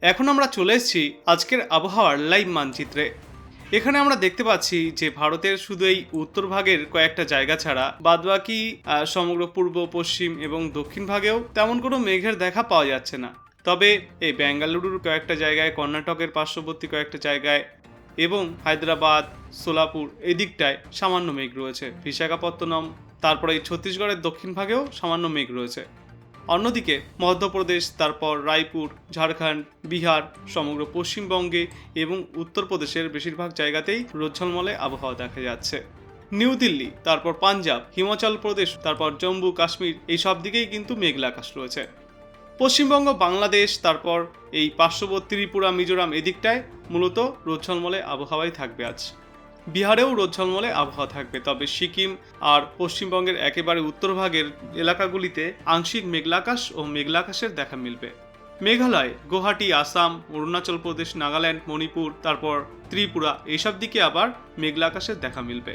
এখন আমরা চলে এসেছি আজকের আবহাওয়ার লাইভ মানচিত্রে। এখানে আমরা দেখতে পাচ্ছি যে ভারতের শুধু এই উত্তর ভাগের কয়েকটা জায়গা ছাড়া বাদবাকি সমগ্র পূর্ব, পশ্চিম এবং দক্ষিণ ভাগেও তেমন কোনো মেঘের দেখা পাওয়া যাচ্ছে না। তবে এই বেঙ্গালুরুর কয়েকটা জায়গায়, কর্ণাটকের পার্শ্ববর্তী কয়েকটা জায়গায় এবং হায়দ্রাবাদ, সোলাপুর এই দিকটায় সামান্য মেঘ রয়েছে। বিশাখাপত্তনম, তারপরে এই ছত্তিশগড়ের দক্ষিণ ভাগেও সামান্য মেঘ রয়েছে। অন্যদিকে মধ্যপ্রদেশ, তারপর রায়পুর, ঝাড়খণ্ড, বিহার, সমগ্র পশ্চিমবঙ্গে এবং উত্তরপ্রদেশের বেশিরভাগ জায়গাতেই রোদঝলমলে আবহাওয়া দেখা যাচ্ছে। নিউ দিল্লি, তারপর পাঞ্জাব, হিমাচল প্রদেশ, তারপর জম্মু কাশ্মীর এই সব দিকেই কিন্তু মেঘলা আকাশ রয়েছে। পশ্চিমবঙ্গ, বাংলাদেশ, তারপর এই পার্শ্ববর্তী ত্রিপুরা, মিজোরাম এদিকটায় মূলত রোদঝলমলে আবহাওয়াই থাকবে আজ। বিহারেও রোদঝলমলে আবহাওয়া থাকবে, তবে সিকিম আর পশ্চিমবঙ্গের একেবারে উত্তরভাগের এলাকাগুলিতে আংশিক মেঘলাকাশ ও মেঘলাকাশের দেখা মিলবে। মেঘালয়, গুয়াহাটি, আসাম, অরুণাচল প্রদেশ, নাগাল্যান্ড, মণিপুর, তারপর ত্রিপুরা এইসব দিকে আবার মেঘলাকাশের দেখা মিলবে।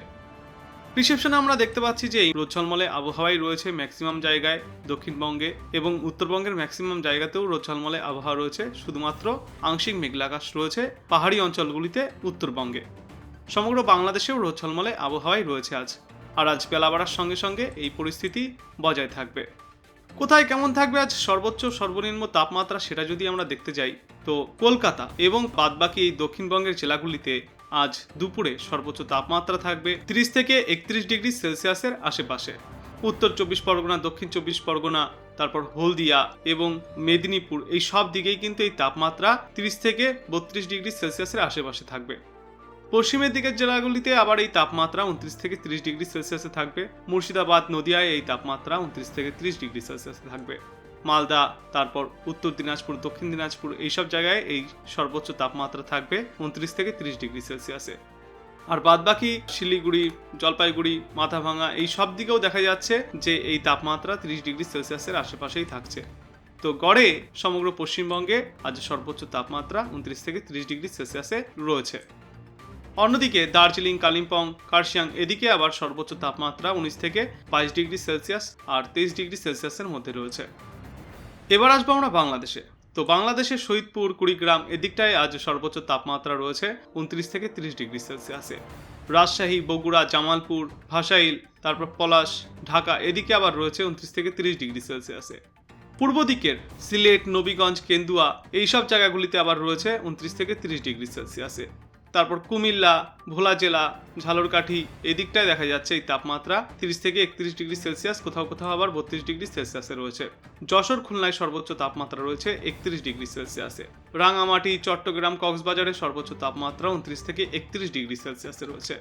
রিসেপশনে আমরা দেখতে পাচ্ছি যে এই রোদঝলমলে আবহাওয়াই রয়েছে ম্যাক্সিমাম জায়গায় দক্ষিণবঙ্গে, এবং উত্তরবঙ্গের ম্যাক্সিমাম জায়গাতেও রোদঝলমলে আবহাওয়া রয়েছে। শুধুমাত্র আংশিক মেঘলাকাশ রয়েছে পাহাড়ি অঞ্চলগুলিতে উত্তরবঙ্গে। সমগ্র বাংলাদেশেও রোদঝলমলে আবহাওয়াই রয়েছে আজ। আর আজ বেলা বাড়ার সঙ্গে সঙ্গে এই পরিস্থিতি বজায় থাকবে। কোথায় কেমন থাকবে আজ সর্বোচ্চ সর্বনিম্ন তাপমাত্রা, সেটা যদি আমরা দেখতে যাই, তো কলকাতা এবং বাদবাকি এই দক্ষিণবঙ্গের জেলাগুলিতে আজ দুপুরে সর্বোচ্চ তাপমাত্রা থাকবে 30 থেকে 31 ডিগ্রি সেলসিয়াসের আশেপাশে। উত্তর 24 পরগনা, দক্ষিণ 24 পরগনা, তারপর হলদিয়া এবং মেদিনীপুর এই সব দিকেই কিন্তু এই তাপমাত্রা 30 থেকে 32 ডিগ্রি সেলসিয়াসের আশেপাশে থাকবে। পশ্চিমের দিকের জেলাগুলিতে আবার এই তাপমাত্রা 29 থেকে 30 ডিগ্রি সেলসিয়াসে থাকবে। মুর্শিদাবাদ, নদিয়ায় এই তাপমাত্রা 29 থেকে 30 ডিগ্রি সেলসিয়াসে থাকবে। মালদা, তারপর উত্তর দিনাজপুর, দক্ষিণ দিনাজপুর এইসব জায়গায় এই সর্বোচ্চ তাপমাত্রা থাকবে 29 থেকে 30 ডিগ্রি সেলসিয়াসে। আর বাদবাকি শিলিগুড়ি, জলপাইগুড়ি, মাথাভাঙা এই সব দিকেও দেখা যাচ্ছে যে এই তাপমাত্রা 30 ডিগ্রি সেলসিয়াসের আশেপাশেই থাকছে। তো গড়ে সমগ্র পশ্চিমবঙ্গে আজ সর্বোচ্চ তাপমাত্রা 29 থেকে 30 ডিগ্রি সেলসিয়াসে রয়েছে। অন্যদিকে দার্জিলিং, কালিম্পং, কার্শিয়াং এদিকে আবার সর্বোচ্চ তাপমাত্রা 19 থেকে 22 ডিগ্রি সেলসিয়াস আর 23 ডিগ্রি সেলসিয়াসের মধ্যে রয়েছে। এবার আসবো আমরা বাংলাদেশে। তো বাংলাদেশের শহীদপুর, কুড়িগ্রাম এদিকটায় আজ সর্বোচ্চ তাপমাত্রা রয়েছে 29 থেকে 30 ডিগ্রি সেলসিয়াসে। রাজশাহী, বগুড়া, জামালপুর, ভাসাইল, তারপর পলাশ, ঢাকা এদিকে আবার রয়েছে 29 থেকে 30 ডিগ্রি সেলসিয়াসে। পূর্ব দিকের সিলেট, নবীগঞ্জ, কেন্দুয়া এইসব জায়গাগুলিতে আবার রয়েছে 29 থেকে 30 ডিগ্রি সেলসিয়াসে। তারপর কুমিল্লা, ভোলা জেলা, ঝালরকাঠি এদিকটায় দেখা যাচ্ছে এই তাপমাত্রা 30 থেকে 31 ডিগ্রি সেলসিয়াস, কোথাও কোথাও আবার 32 ডিগ্রি সেলসিয়াসে রয়েছে। যশোর, খুলনায় সর্বোচ্চ তাপমাত্রা রয়েছে 31 ডিগ্রি সেলসিয়াসে। রাঙামাটি, চট্টগ্রাম, কক্সবাজারে সর্বোচ্চ তাপমাত্রা 29 থেকে 31 ডিগ্রি সেলসিয়াসে রয়েছে।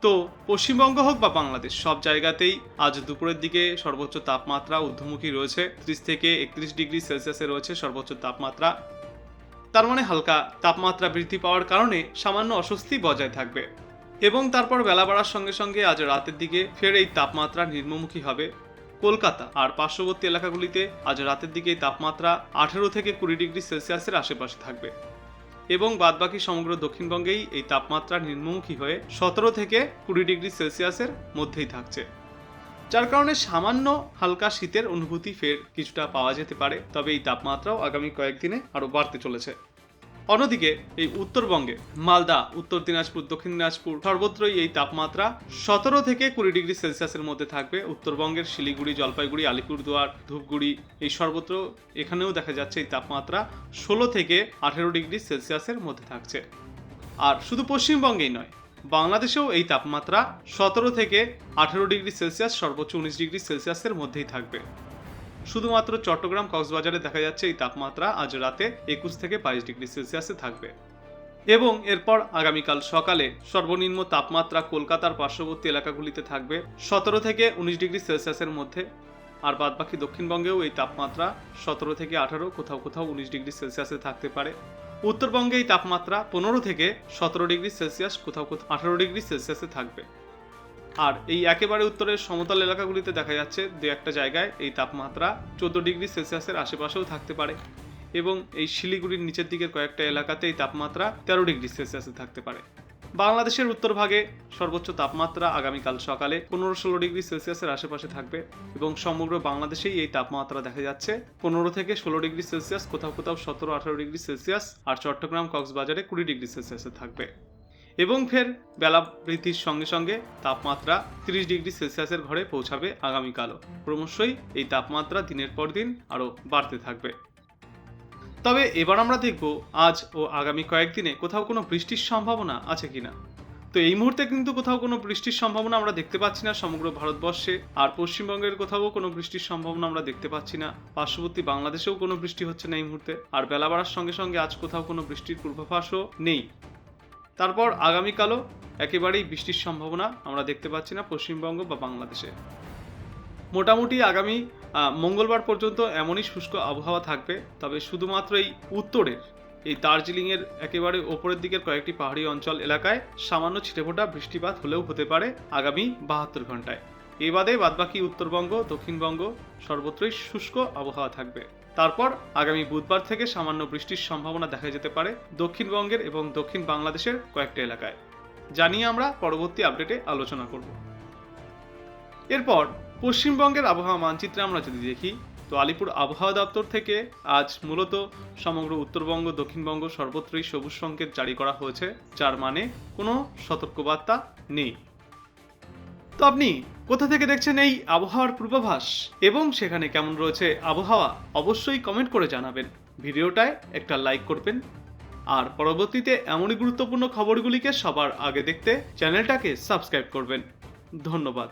তো পশ্চিমবঙ্গ হোক বা বাংলাদেশ, সব জায়গাতেই আজ দুপুরের দিকে সর্বোচ্চ তাপমাত্রা ঊর্ধ্বমুখী রয়েছে। 30 থেকে 31 ডিগ্রি সেলসিয়াসে রয়েছে সর্বোচ্চ তাপমাত্রা। তার মানে হালকা তাপমাত্রা বৃদ্ধি পাওয়ার কারণে সামান্য অস্বস্তি বজায় থাকবে। এবং তারপর বেলা বাড়ার সঙ্গে সঙ্গে আজ রাতের দিকে ফের এই তাপমাত্রা নিম্নমুখী হবে। কলকাতা আর পার্শ্ববর্তী এলাকাগুলিতে আজ রাতের দিকে এই তাপমাত্রা 18 থেকে 20 ডিগ্রি সেলসিয়াসের আশেপাশে থাকবে। এবং বাদবাকি সমগ্র দক্ষিণবঙ্গেই এই তাপমাত্রা নিম্নমুখী হয়ে 17 থেকে 20 ডিগ্রি সেলসিয়াসের মধ্যেই থাকছে, যার কারণে সামান্য হালকা শীতের অনুভূতি ফের কিছুটা পাওয়া যেতে পারে। তবে এই তাপমাত্রাও আগামী কয়েকদিনে আরও বাড়তে চলেছে। অন্যদিকে এই উত্তরবঙ্গে মালদা, উত্তর দিনাজপুর, দক্ষিণ দিনাজপুর সর্বত্রই এই তাপমাত্রা 17 থেকে 20 ডিগ্রি সেলসিয়াসের মধ্যে থাকবে। উত্তরবঙ্গের শিলিগুড়ি, জলপাইগুড়ি, আলিপুরদুয়ার, ধূপগুড়ি এই সর্বত্র এখানেও দেখা যাচ্ছে এই তাপমাত্রা 16 থেকে 18 ডিগ্রি সেলসিয়াসের মধ্যে থাকছে। আর শুধু পশ্চিমবঙ্গেই নয়, বাংলাদেশেও এই তাপমাত্রা 17 থেকে 18 ডিগ্রি সেলসিয়াস, সর্বোচ্চ 19 ডিগ্রি সেলসিয়াসের মধ্যেই থাকবে। শুধুমাত্র চট্টগ্রাম, কক্সবাজারে দেখা যাচ্ছে এই তাপমাত্রা আজ রাতে 21 থেকে 22 ডিগ্রি সেলসিয়াসে থাকবে। এবং এরপর আগামীকাল সকালে সর্বনিম্ন তাপমাত্রা কলকাতার পার্শ্ববর্তী এলাকাগুলিতে থাকবে 17 থেকে 19 ডিগ্রি সেলসিয়াসের মধ্যে। আর বাদবাকি দক্ষিণবঙ্গেও এই তাপমাত্রা 17 থেকে 18, কোথাও কোথাও 19 ডিগ্রি সেলসিয়াসে থাকতে পারে। উত্তরবঙ্গে এই তাপমাত্রা 15 থেকে 17 ডিগ্রি সেলসিয়াস, কোথাও কোথাও 18 ডিগ্রি সেলসিয়াসে থাকবে। আর এই একেবারে উত্তরের সমতল এলাকাগুলিতে দেখা যাচ্ছে দু একটা জায়গায় এই তাপমাত্রা 14 ডিগ্রি সেলসিয়াসের আশেপাশেও থাকতে পারে। এবং এই শিলিগুড়ির নিচের দিকের কয়েকটা এলাকাতে এই তাপমাত্রা 13 ডিগ্রি সেলসিয়াসে থাকতে পারে। বাংলাদেশের উত্তর ভাগে সর্বোচ্চ তাপমাত্রা আগামীকাল সকালে 15-16 ডিগ্রি সেলসিয়াসের আশেপাশে থাকবে এবং সমগ্র বাংলাদেশেই এই তাপমাত্রা দেখা যাচ্ছে 15 থেকে 16 ডিগ্রি সেলসিয়াস, কোথাও কোথাও 17-18 ডিগ্রি সেলসিয়াস, আর চট্টগ্রাম কক্সবাজারে 20 ডিগ্রি সেলসিয়াসে থাকবে। এবং ফের বেলা বৃদ্ধির সঙ্গে সঙ্গে তাপমাত্রা 30 ডিগ্রি সেলসিয়াসের ঘরে পৌঁছাবে আগামীকালও। ক্রমশই এই তাপমাত্রা দিনের পর দিন আরও বাড়তে থাকবে। তবে এবার আমরা দেখব আজ ও আগামী কয়েকদিনে কোথাও কোনো বৃষ্টির সম্ভাবনা আছে কিনা। তো এই মুহূর্তে কিন্তু কোথাও কোনো বৃষ্টির সম্ভাবনা আমরা দেখতে পাচ্ছি না সমগ্র ভারতবর্ষে, আর পশ্চিমবঙ্গের কোথাও কোনো বৃষ্টির সম্ভাবনা আমরা দেখতে পাচ্ছি না। পার্শ্ববর্তী বাংলাদেশেও কোনো বৃষ্টি হচ্ছে না এই মুহূর্তে, আর বেলা বাড়ার সঙ্গে সঙ্গে আজ কোথাও কোনো বৃষ্টির পূর্বাভাসও নেই। তারপর আগামীকালও একেবারেই বৃষ্টির সম্ভাবনা আমরা দেখতে পাচ্ছি না পশ্চিমবঙ্গ বা বাংলাদেশে। মোটামুটি আগামী মঙ্গলবার পর্যন্ত এমনই শুষ্ক আবহাওয়া থাকবে। তবে শুধুমাত্র এই উত্তরের এই দার্জিলিংয়ের একেবারে ওপরের দিকের কয়েকটি পাহাড়ি অঞ্চল এলাকায় সামান্য ছিটেফোঁটা বৃষ্টিপাত হলেও হতে পারে আগামী 72 ঘন্টায়। এ বাদে বাদবাকি উত্তরবঙ্গ, দক্ষিণবঙ্গ সর্বত্রই শুষ্ক আবহাওয়া থাকবে। তারপর আগামী বুধবার থেকে সামান্য বৃষ্টির সম্ভাবনা দেখা যেতে পারে দক্ষিণবঙ্গের এবং দক্ষিণ বাংলাদেশের কয়েকটা এলাকায়, জানিয়ে আমরা পরবর্তী আপডেটে আলোচনা করব। এরপর পশ্চিমবঙ্গের আবহাওয়া মানচিত্রে আমরা যদি দেখি, তো আলিপুর আবহাওয়া দপ্তর থেকে আজ মূলত সমগ্র উত্তরবঙ্গ, দক্ষিণবঙ্গ সর্বত্রই সবুজ সংকেত জারি করা হয়েছে, যার মানে কোনো সতর্কবার্তা নেই। তো আপনি কোথা থেকে দেখছেন এই আবহাওয়ার পূর্বাভাস এবং সেখানে কেমন রয়েছে আবহাওয়া, অবশ্যই কমেন্ট করে জানাবেন। ভিডিওটায় একটা লাইক করবেন, আর পরবর্তীতে এমনই গুরুত্বপূর্ণ খবরগুলিকে সবার আগে দেখতে চ্যানেলটাকে সাবস্ক্রাইব করবেন। ধন্যবাদ।